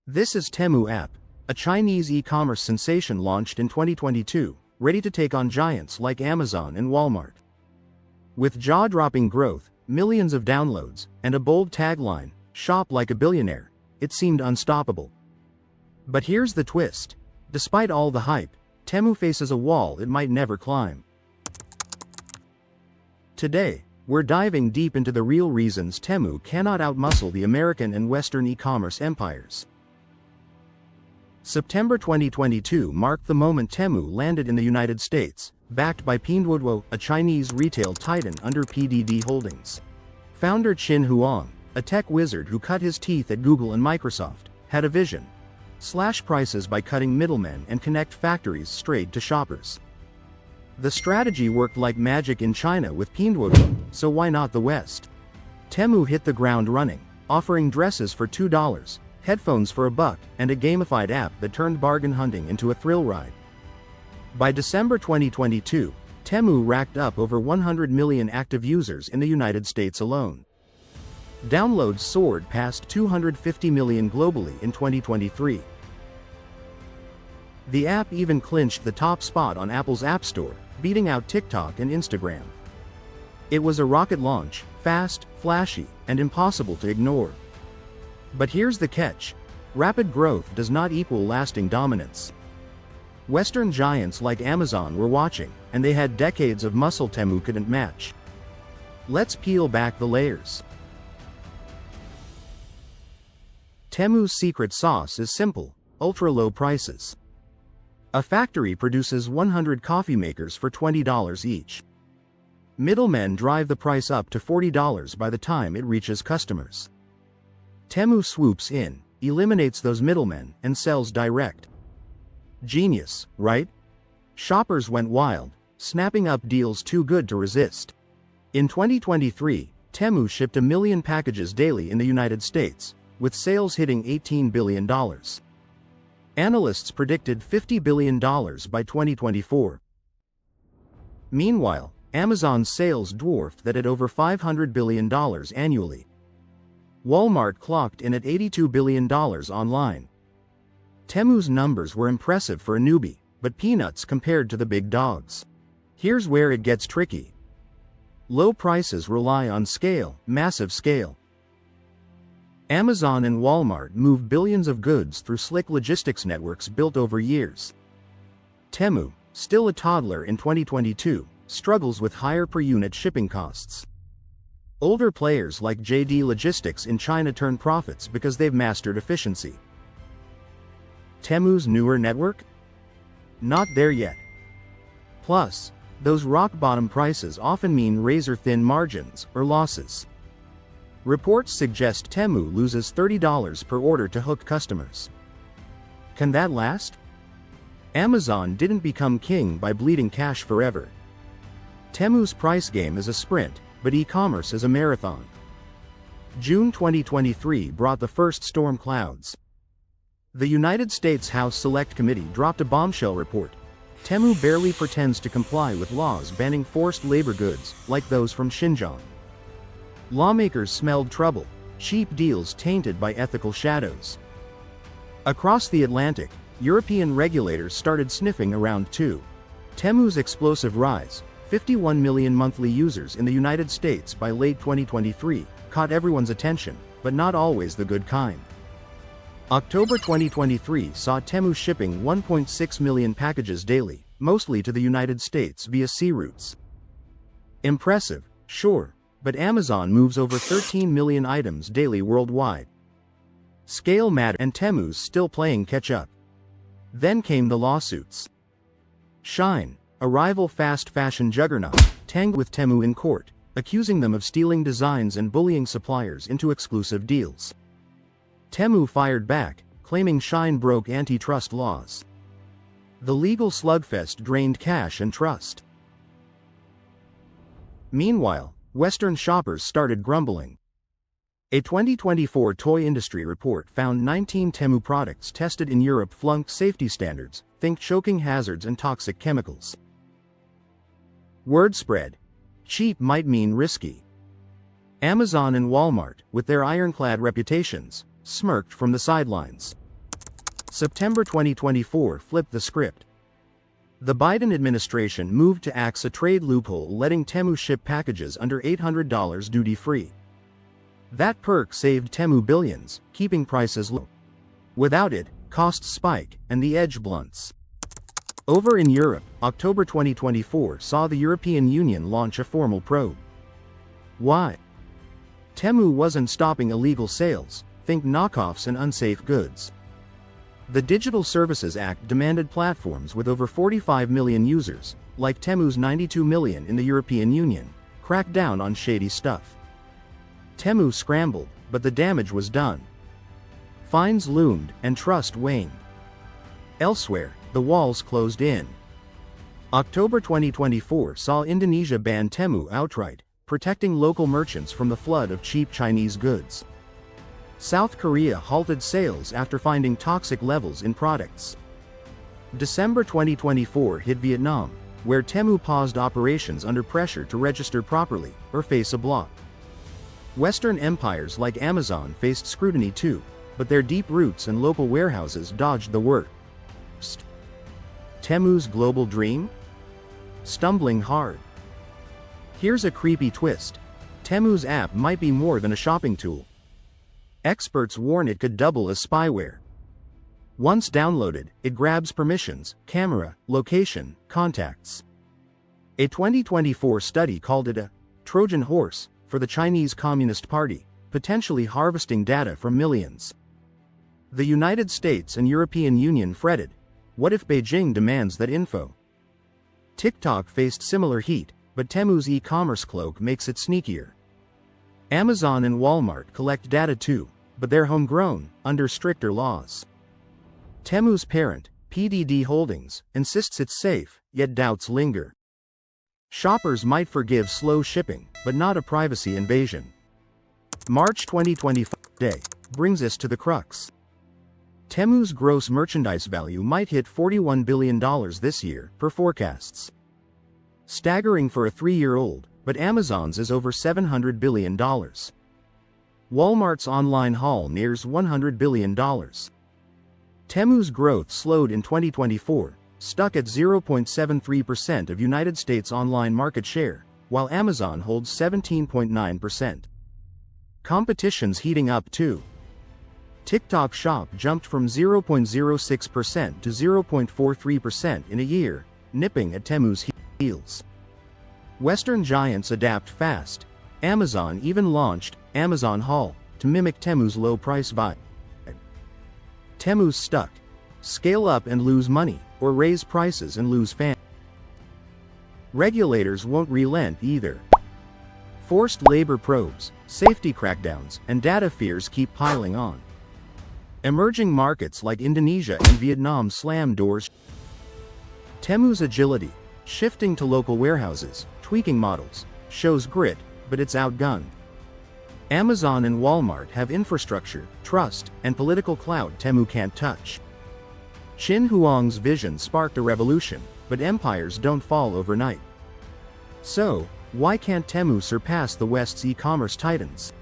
This is Temu app, a Chinese e-commerce sensation launched in 2022, ready to take on giants like Amazon and Walmart. With jaw-dropping growth, millions of downloads, and a bold tagline, "Shop like a billionaire," it seemed unstoppable. But here's the twist. Despite all the hype, Temu faces a wall it might never climb. Today, we're diving deep into the real reasons Temu cannot outmuscle the American and Western e-commerce empires. September 2022 marked the moment Temu landed in the United States, backed by Pinduoduo, a Chinese retail titan under PDD Holdings. Founder Qin Huang, a tech wizard who cut his teeth at Google and Microsoft, had a vision: slash prices by cutting middlemen and connect factories straight to shoppers. The strategy worked like magic in China with Pinduoduo, so why not the West? Temu hit the ground running, offering dresses for $2, headphones for $1, and a gamified app that turned bargain hunting into a thrill ride. By December 2022, Temu racked up over 100 million active users in the United States alone. Downloads soared past 250 million globally in 2023. The app even clinched the top spot on Apple's App Store, beating out TikTok and Instagram. It was a rocket launch, fast, flashy, and impossible to ignore. But here's the catch: rapid growth does not equal lasting dominance. Western giants like Amazon were watching, and they had decades of muscle Temu couldn't match. Let's peel back the layers. Temu's secret sauce is simple: ultra-low prices. A factory produces 100 coffee makers for $20 each. Middlemen drive the price up to $40 by the time it reaches customers. Temu swoops in, eliminates those middlemen, and sells direct. Genius, right? Shoppers went wild, snapping up deals too good to resist. In 2023, Temu shipped 1 million packages daily in the United States, with sales hitting $18 billion. Analysts predicted $50 billion by 2024. Meanwhile, Amazon's sales dwarfed that at over $500 billion annually. Walmart clocked in at $82 billion online. Temu's numbers were impressive for a newbie, but peanuts compared to the big dogs. Here's where it gets tricky. Low prices rely on scale, massive scale. Amazon and Walmart move billions of goods through slick logistics networks built over years. Temu, still a toddler in 2022, struggles with higher per-unit shipping costs. Older players like JD Logistics in China turn profits because they've mastered efficiency. Temu's newer network? Not there yet. Plus, those rock-bottom prices often mean razor-thin margins or losses. Reports suggest Temu loses $30 per order to hook customers. Can that last? Amazon didn't become king by bleeding cash forever. Temu's price game is a sprint, but e-commerce is a marathon. June 2023 brought the first storm clouds. The United States House Select Committee dropped a bombshell report. Temu barely pretends to comply with laws banning forced labor goods, like those from Xinjiang. Lawmakers smelled trouble: cheap deals tainted by ethical shadows. Across the Atlantic, European regulators started sniffing around too. Temu's explosive rise, 51 million monthly users in the United States by late 2023, caught everyone's attention, but not always the good kind. October 2023 saw Temu shipping 1.6 million packages daily, mostly to the United States via sea routes. Impressive, sure, but Amazon moves over 13 million items daily worldwide. Scale matters, and Temu's still playing catch-up. Then came the lawsuits. Shein, a rival fast fashion juggernaut, tangled with Temu in court, accusing them of stealing designs and bullying suppliers into exclusive deals. Temu fired back, claiming Shein broke antitrust laws. The legal slugfest drained cash and trust. Meanwhile, Western shoppers started grumbling. A 2024 toy industry report found 19 Temu products tested in Europe flunked safety standards, think choking hazards and toxic chemicals. Word spread: cheap might mean risky. Amazon and Walmart, with their ironclad reputations, smirked from the sidelines. September 2024 flipped the script. The Biden administration moved to axe a trade loophole letting Temu ship packages under $800 duty-free. That perk saved Temu billions, keeping prices low. Without it, costs spike, and the edge blunts. Over in Europe, October 2024 saw the European Union launch a formal probe. Why? Temu wasn't stopping illegal sales, think knockoffs and unsafe goods. The Digital Services Act demanded platforms with over 45 million users, like Temu's 92 million in the European Union, crack down on shady stuff. Temu scrambled, but the damage was done. Fines loomed, and trust waned. Elsewhere, the walls closed in. October 2024 saw Indonesia ban Temu outright, protecting local merchants from the flood of cheap Chinese goods. South Korea halted sales after finding toxic levels in products. December 2024 hit Vietnam, where Temu paused operations under pressure to register properly, or face a block. Western empires like Amazon faced scrutiny too, but their deep roots and local warehouses dodged the worst. Temu's global dream? Stumbling hard. Here's a creepy twist. Temu's app might be more than a shopping tool. Experts warn it could double as spyware. Once downloaded, it grabs permissions, camera, location, contacts. A 2024 study called it a Trojan horse for the Chinese Communist Party, potentially harvesting data from millions. The United States and European Union fretted. What if Beijing demands that info? TikTok faced similar heat, but Temu's e-commerce cloak makes it sneakier. Amazon and Walmart collect data too, but they're homegrown, under stricter laws. Temu's parent, PDD Holdings, insists it's safe, yet doubts linger. Shoppers might forgive slow shipping, but not a privacy invasion. March 2025 day brings us to the crux. Temu's gross merchandise value might hit $41 billion this year, per forecasts. Staggering for a 3-year-old, but Amazon's is over $700 billion. Walmart's online haul nears $100 billion. Temu's growth slowed in 2024, stuck at 0.73% of United States online market share, while Amazon holds 17.9%. Competition's heating up too. TikTok Shop jumped from 0.06% to 0.43% in a year, nipping at Temu's heels. Western giants adapt fast. Amazon even launched Amazon Haul to mimic Temu's low price vibe. Temu's stuck. Scale up and lose money, or raise prices and lose fans. Regulators won't relent either. Forced labor probes, safety crackdowns, and data fears keep piling on. Emerging markets like Indonesia and Vietnam slam doors. Temu's agility, shifting to local warehouses, tweaking models, shows grit, but it's outgunned. Amazon and Walmart have infrastructure, trust, and political clout Temu can't touch. Qin Huang's vision sparked a revolution, but empires don't fall overnight. So, why can't Temu surpass the West's e-commerce titans?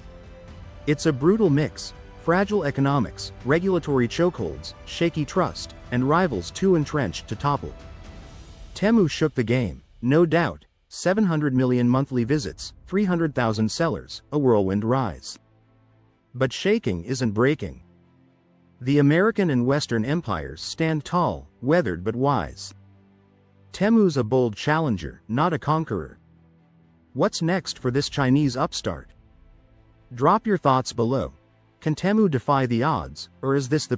It's a brutal mix: fragile economics, regulatory chokeholds, shaky trust, and rivals too entrenched to topple. Temu shook the game, no doubt. 700 million monthly visits, 300,000 sellers, a whirlwind rise. But shaking isn't breaking. The American and Western empires stand tall, weathered but wise. Temu's a bold challenger, not a conqueror. What's next for this Chinese upstart? Drop your thoughts below. Can Temu defy the odds, or is this the